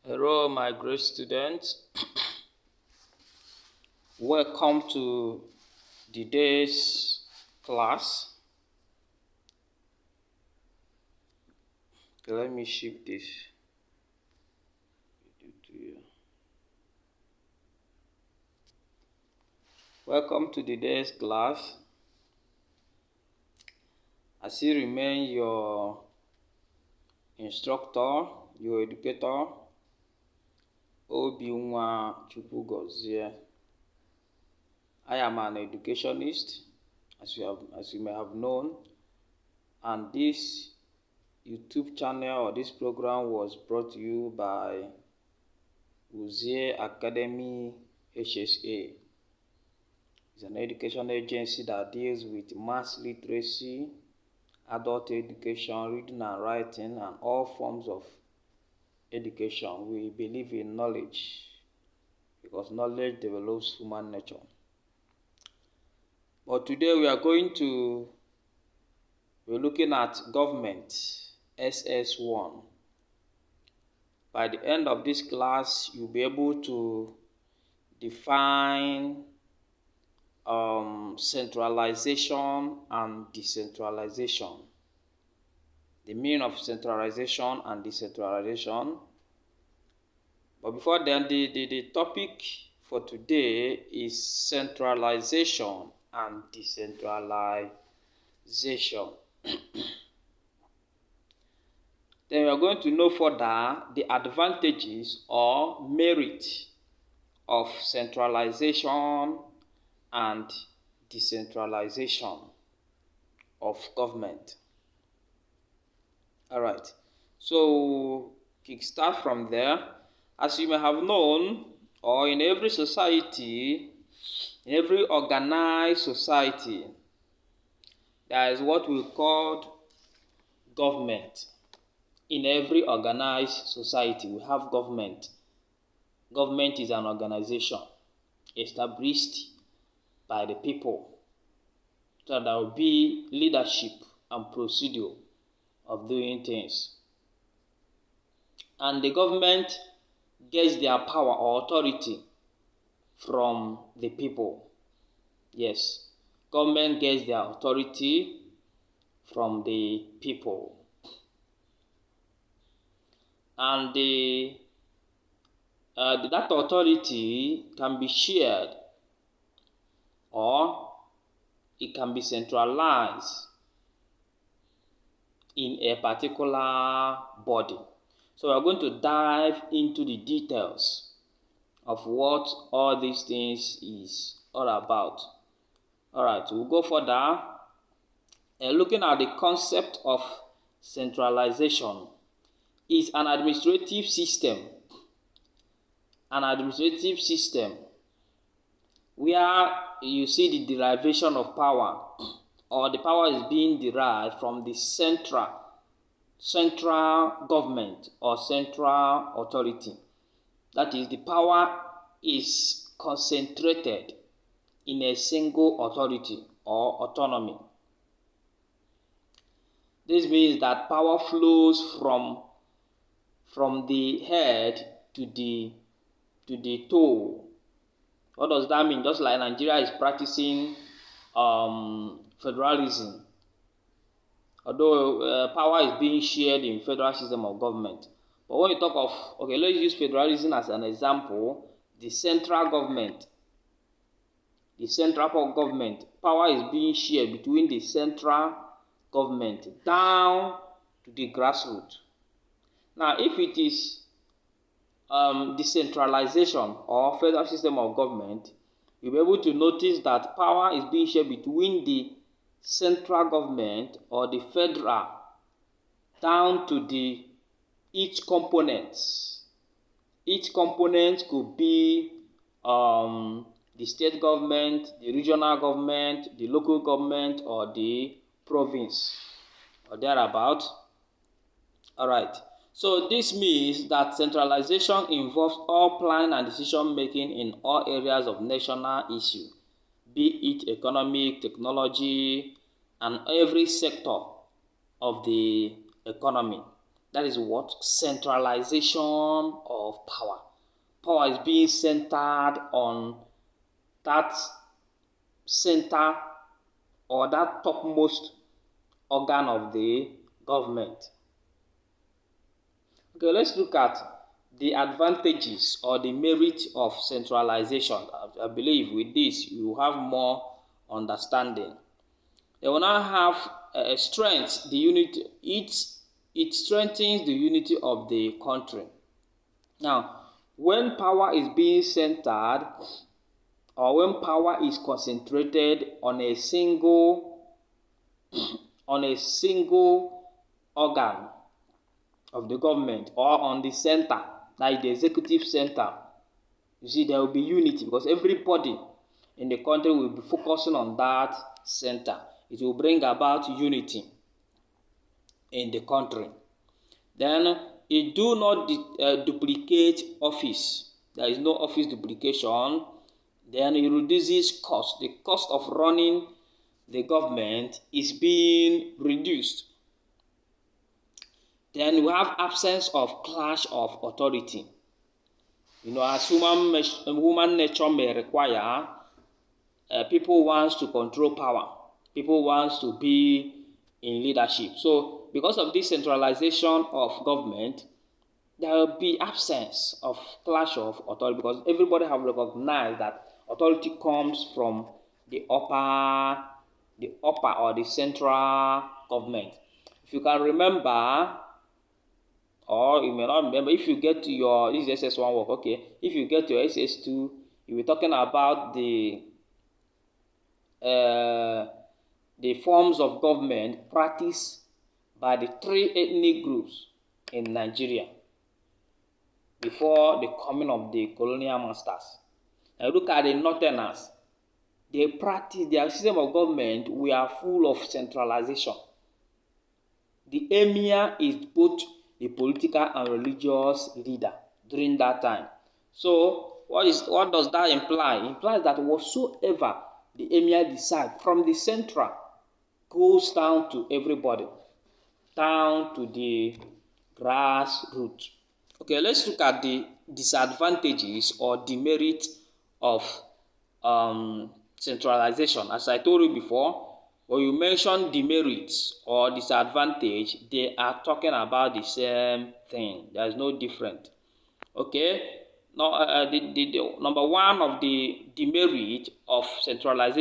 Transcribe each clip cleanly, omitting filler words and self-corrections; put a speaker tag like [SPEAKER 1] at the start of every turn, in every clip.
[SPEAKER 1] Hello, my great students. Welcome to today's class. Okay, let me shift this to you. Welcome to today's class. I still remain your instructor, your educator, Obinwa Chukwugozie. I am an educationist, as you may have known, and this YouTube channel or this program was brought to you by Uzie Academy HSA. It's an education agency that deals with mass literacy, adult education, reading and writing, and all forms of education. We believe in knowledge because knowledge develops human nature. But today we are looking at government, ss1. By the end of this class, you'll be able to define centralization and decentralization. The meaning of centralization and decentralization. But before then, the topic for today is centralization and decentralization. Then we are going to know further the advantages or merit of centralization and decentralization of government. Alright, so kickstart from there. As you may have known, or in every society, in every organized society, there is what we call government. In every organized society, we have government. Government is an organization established by the people, so there will be leadership and procedure of doing things. And the government gets their power or authority from the people. Yes, government gets their authority from the people. And that authority can be shared or it can be centralized in a particular body. So we are going to dive into the details of what all these things is all about. Alright, we'll go further. Looking at the concept of centralization is an administrative system. An administrative system where you see the derivation of power, or the power is being derived from the central government or central authority. That is, the power is concentrated in a single authority or autonomy. This means that power flows from the head to the toe. What does that mean? Just like Nigeria is practicing federalism, although power is being shared in federal system of government. But when you talk of, okay, let's use federalism as an example, the central government, power is being shared between the central government down to the grassroots. Now, if it is decentralization or federal system of government, you'll be able to notice that power is being shared between the central government or the federal down to each components. Each component could be the state government, the regional government, the local government, or the province, or thereabout. Alright, so this means that centralization involves all planning and decision making in all areas of national issue, be it economic, technology, and every sector of the economy. That is what? Centralization of power. Power is being centered on that center or that topmost organ of the government. Okay, let's look at the advantages or the merit of centralization. I believe with this you have more understanding. They will now have strength, the unity. It strengthens the unity of the country. Now, when power is being centered or when power is concentrated on a single organ of the government or on the center, like the executive center, you see there will be unity because everybody in the country will be focusing on that center. It will bring about unity in the country. Then it do not duplicate office. There is no office duplication. Then it reduces cost. The cost of running the government is being reduced. Then we have absence of clash of authority. As human nature may require, people wants to control power. People wants to be in leadership. So because of this centralization of government, there will be absence of clash of authority because everybody have recognized that authority comes from the upper or the central government. If you can remember, or you may not remember, if you get to your, this is ss1 work, okay, if you get to your ss2, you'll be talking about the forms of government practiced by the 3 ethnic groups in Nigeria before the coming of the colonial masters. Now look at the northerners. They practice their system of government. We are full of centralization. The emir is both the political and religious leader during that time. So what does that imply? It implies that whatsoever the emir decides from the central goes down to everybody, down to the grassroots. Okay, let's look at the disadvantages or demerit of centralization. As I told you before, when you mention demerits or disadvantage, they are talking about the same thing. There is no difference. Okay. Now, the number one of the demerit of centralized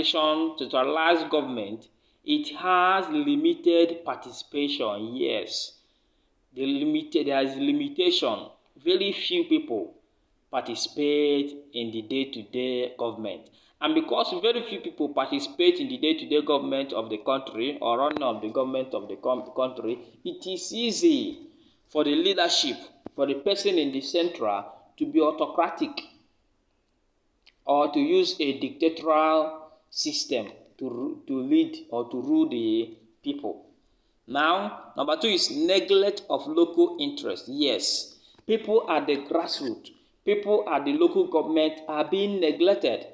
[SPEAKER 1] government, it has limited participation. Yes, there is limitation. Very few people participate in the day-to-day government. And because very few people participate in the day-to-day government of the country or running of the government of the country, it is easy for the leadership, for the person in the central to be autocratic or to use a dictatorial system to lead or to rule the people. Now, number two is neglect of local interest. Yes, people at the grassroots, people at the local government are being neglected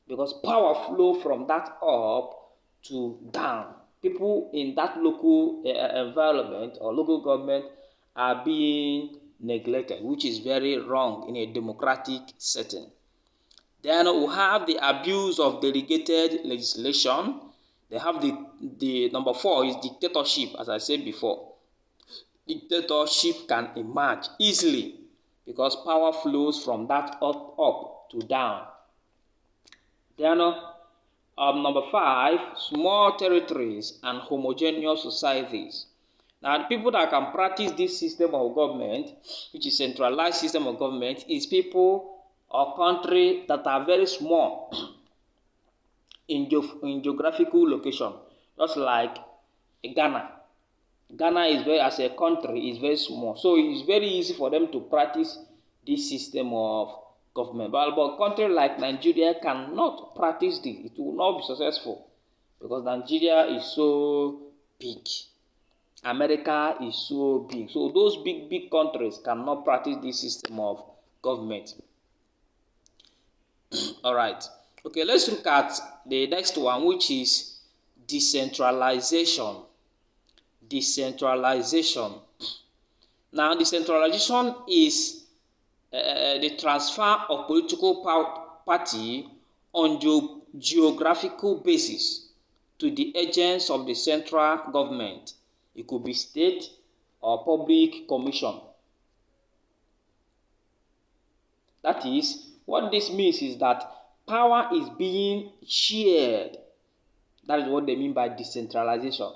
[SPEAKER 1] because power flow from that up to down. People in that local environment or local government are being neglected, which is very wrong in a democratic setting. Then we have the abuse of delegated legislation. They have the number four is dictatorship, as I said before. Dictatorship can emerge easily because power flows from that up to down. Then number five, small territories and homogeneous societies. Now, the people that can practice this system of government, which is centralized system of government, is people or country that are very small in geographical location, just like Ghana. Ghana is as a country is very small, so it's very easy for them to practice this system of government. But a country like Nigeria cannot practice this; it will not be successful because Nigeria is so big. America is so big, so those big countries cannot practice this system of government. All right. Okay, let's look at the next one, which is decentralization. Decentralization. Now, decentralization is the transfer of political party on geographical basis to the agents of the central government. It could be state or public commission. That is, what this means is that power is being shared. That is what they mean by decentralization.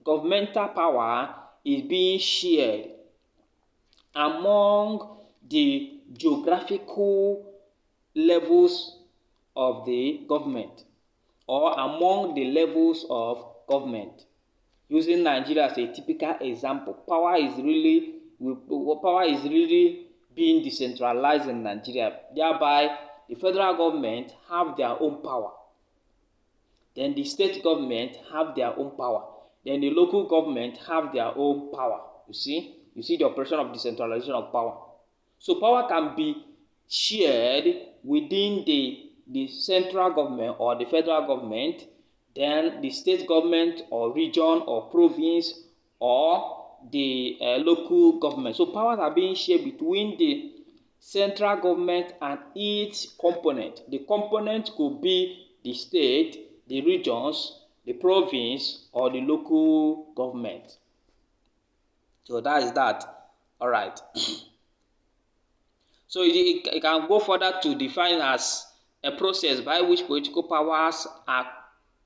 [SPEAKER 1] Governmental power is being shared among the geographical levels of the government or among the levels of government. Using Nigeria as a typical example, power is really being decentralized in Nigeria. Thereby, the federal government have their own power. Then the state government have their own power. Then the local government have their own power. You see the operation of decentralization of power. So power can be shared within the central government or the federal government, then the state government or region or province or the local government. So powers are being shared between the central government and its component. The component could be the state, the regions, the province, or the local government. So that is that. All right. So it can go further to define as a process by which political powers are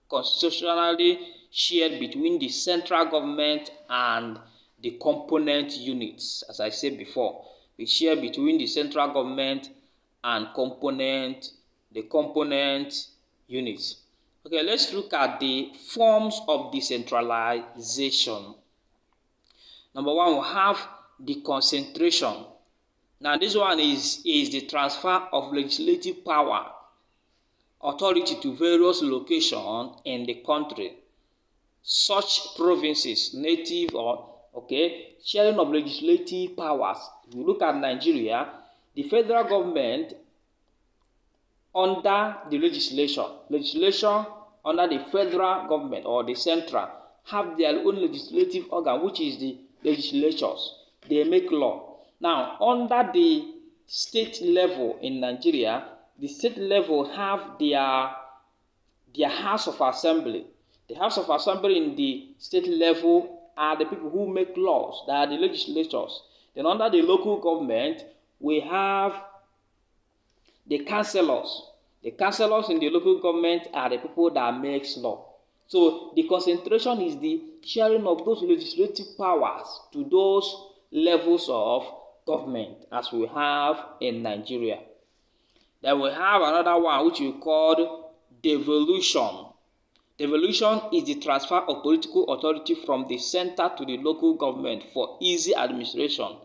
[SPEAKER 1] constitutionally shared between the central government and the component units. As I said before, we share between the central government and the component units. Okay, let's look at the forms of decentralization. Number one, we have the concentration. Now, this one is the transfer of legislative power, authority to various locations in the country. Such provinces, native or sharing of legislative powers. If you look at Nigeria, the federal government under the legislation under the federal government or the central have their own legislative organ, which is the legislatures. They make law. Now, under the state level in Nigeria, the state level have their House of Assembly. The House of Assembly in the state level are the people who make laws, they are the legislators. Then under the local government, we have the councillors. The councillors in the local government are the people that makes law. So the concentration is the sharing of those legislative powers to those levels of government as we have in Nigeria. Then we have another one which we call devolution. Devolution is the transfer of political authority from the center to the local government for easy administration.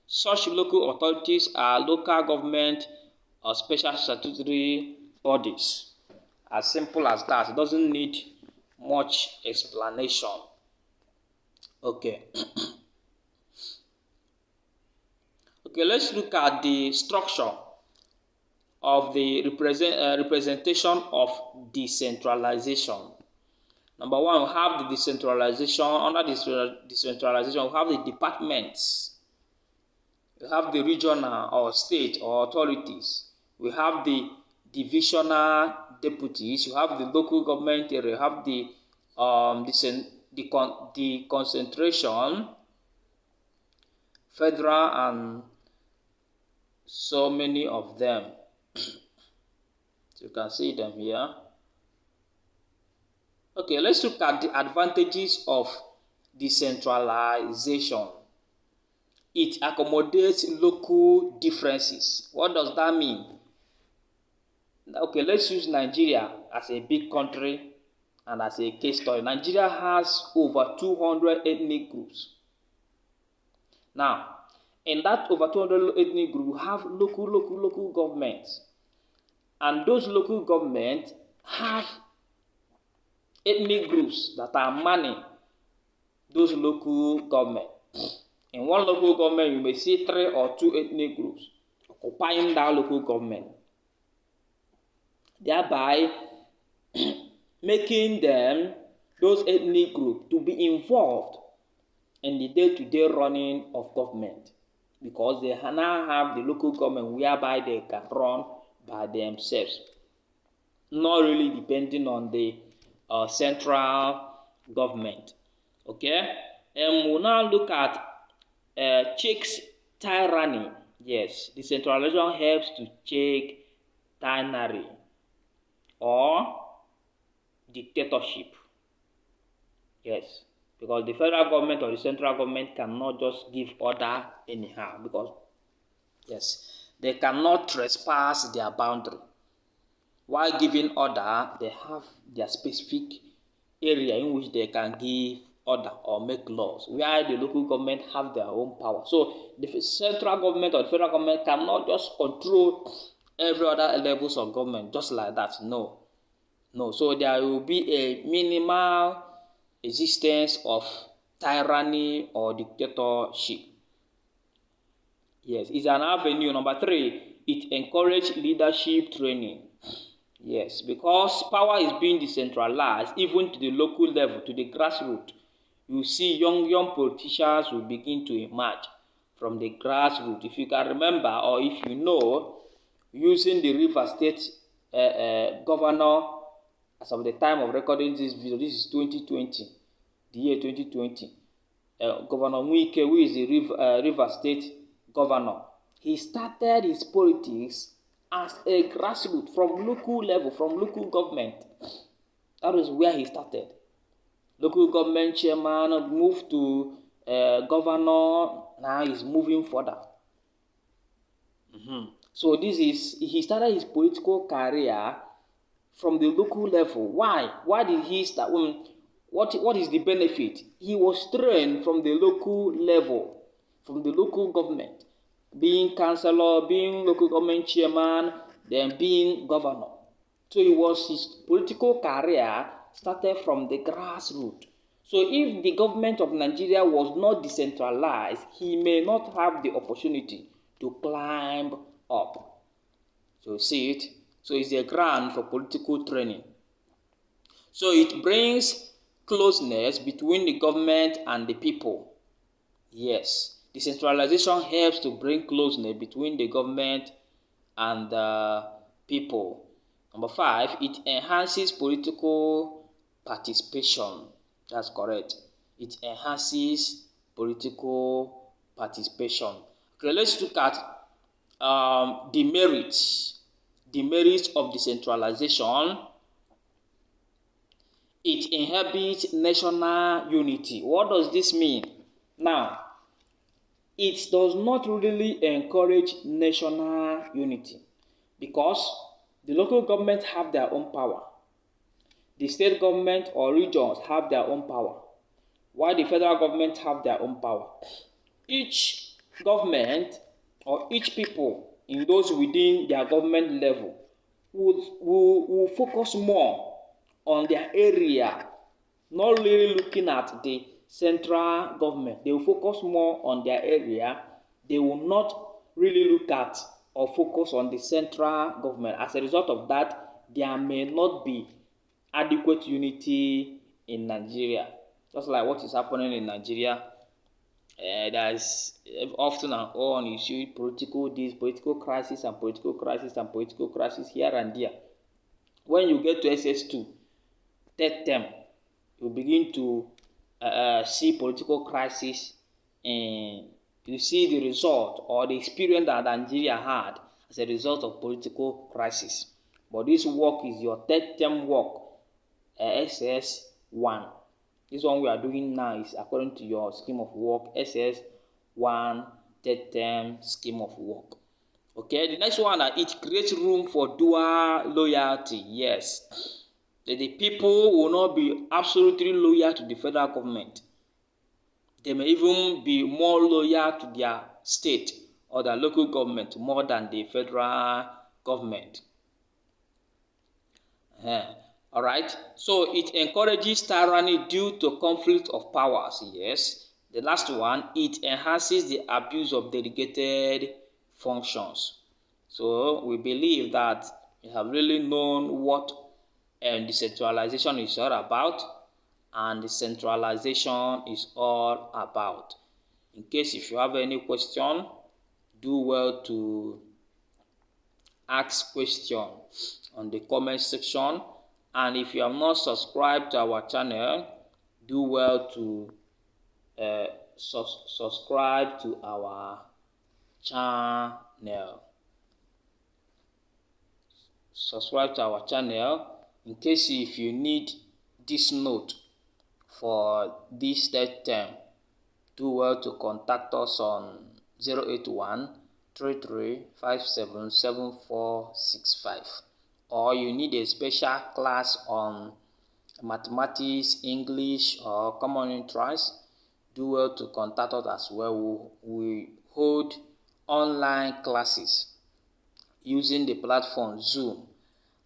[SPEAKER 1] Such local authorities are local government or special statutory bodies. As simple as that. It doesn't need much explanation. Okay. Okay, let's look at the structure of the representation of decentralization. Number one, we have the decentralization. Under decentralization, we have the departments. We have the regional or state or authorities. We have the divisional deputies. You have the local government area. You have the concentration, federal, and so many of them. So you can see them here. Okay, let's look at the advantages of decentralization. It accommodates local differences. What does that mean? Okay, let's use Nigeria as a big country and as a case study. Nigeria has over 200 ethnic groups. Now, in that over 200 ethnic groups, we have local governments. And those local governments have ethnic groups that are manning those local governments. In one local government, you may see 3 or 2 ethnic groups occupying that local government, thereby making those ethnic groups to be involved in the day-to-day running of government, because they now have the local government whereby they can run by themselves, not really depending on the central government. Okay, and we'll now look at checks tyranny. Yes, decentralization helps to check tyranny or dictatorship. Yes, because the federal government or the central government cannot just give order anyhow, because yes, they cannot trespass their boundary. While giving order, they have their specific area in which they can give order or make laws, where the local government have their own power. So the central government or the federal government cannot just control every other levels of government just like that. No. So there will be a minimal existence of tyranny or dictatorship. Yes, it's an avenue. Number 3, it encourages leadership training. Yes, because power is being decentralized even to the local level, to the grassroots. You see young politicians will begin to emerge from the grassroots. If you can remember, or if you know, using the River State governor, as of the time of recording this video, this is 2020, the year 2020. Governor Mwike, who is the River State governor, he started his politics as a grassroots, from local level, from local government. That is where he started. Local government chairman, moved to governor, now he's moving further. So he started his political career from the local level. Why? Why did he start? What is the benefit? He was trained from the local level, from the local government, being councillor, being local government chairman, then being governor. So his political career started from the grassroots. So if the government of Nigeria was not decentralized, he may not have the opportunity to climb up. So see it? So it's a ground for political training. So it brings closeness between the government and the people. Yes, decentralization helps to bring closeness between the government and the people. Number 5, it enhances political participation. That's correct. It enhances political participation. Okay, let's look at the merits. The merits of decentralization. It inhibits national unity. What does this mean? Now, it does not really encourage national unity, because the local government have their own power. The state government or regions have their own power, while the federal government have their own power. Each government or each people in those within their government level will focus more on their area, not really looking at the central government. They will focus more on their area. They will not really look at or focus on the central government. As a result of that, there may not be adequate unity in Nigeria. Just like what is happening in Nigeria. There is often and on you see political crisis and political crisis and political crisis here and there. When you get to SS2, third term, you begin to see political crisis, and you see the result or the experience that Nigeria had as a result of political crisis. But this work is your third term work, ss1. This one we are doing now is according to your scheme of work, ss1 third term scheme of work. Okay, the next one, it creates room for dual loyalty. Yes. The people will not be absolutely loyal to the federal government. They may even be more loyal to their state or their local government more than the federal government. All right. So it encourages tyranny due to conflict of powers. Yes. The last one, it enhances the abuse of delegated functions. So we believe that we have really known what decentralization is all about. and decentralization is all about. In case if you have any question, do well to ask question on the comment section, and if you have not subscribed to our channel, do well to subscribe to our channel. Subscribe to our channel in case if you need this note for this third term. Do well to contact us on 081 33577465, or you need a special class on mathematics, English, or common interest. Do well to contact us as well. We hold online classes using the platform Zoom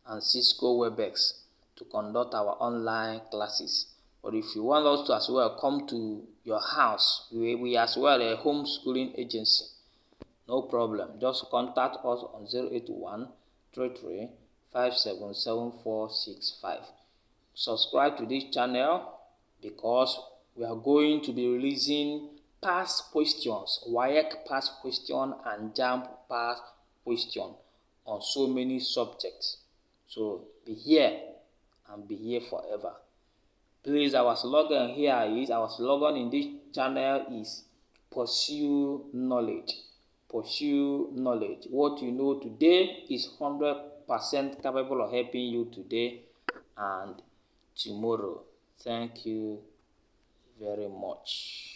[SPEAKER 1] and Cisco WebEx to conduct our online classes. But if you want us to as well come to your house, we as well a homeschooling agency. No problem. Just contact us on 081 33577465. Subscribe to this channel because we are going to be releasing past questions, WAEC past question and JAMB past question on so many subjects. So be here and be here forever. Please, our slogan in this channel is pursue knowledge. Pursue knowledge. What you know today is 100% capable of helping you today and tomorrow. Thank you very much.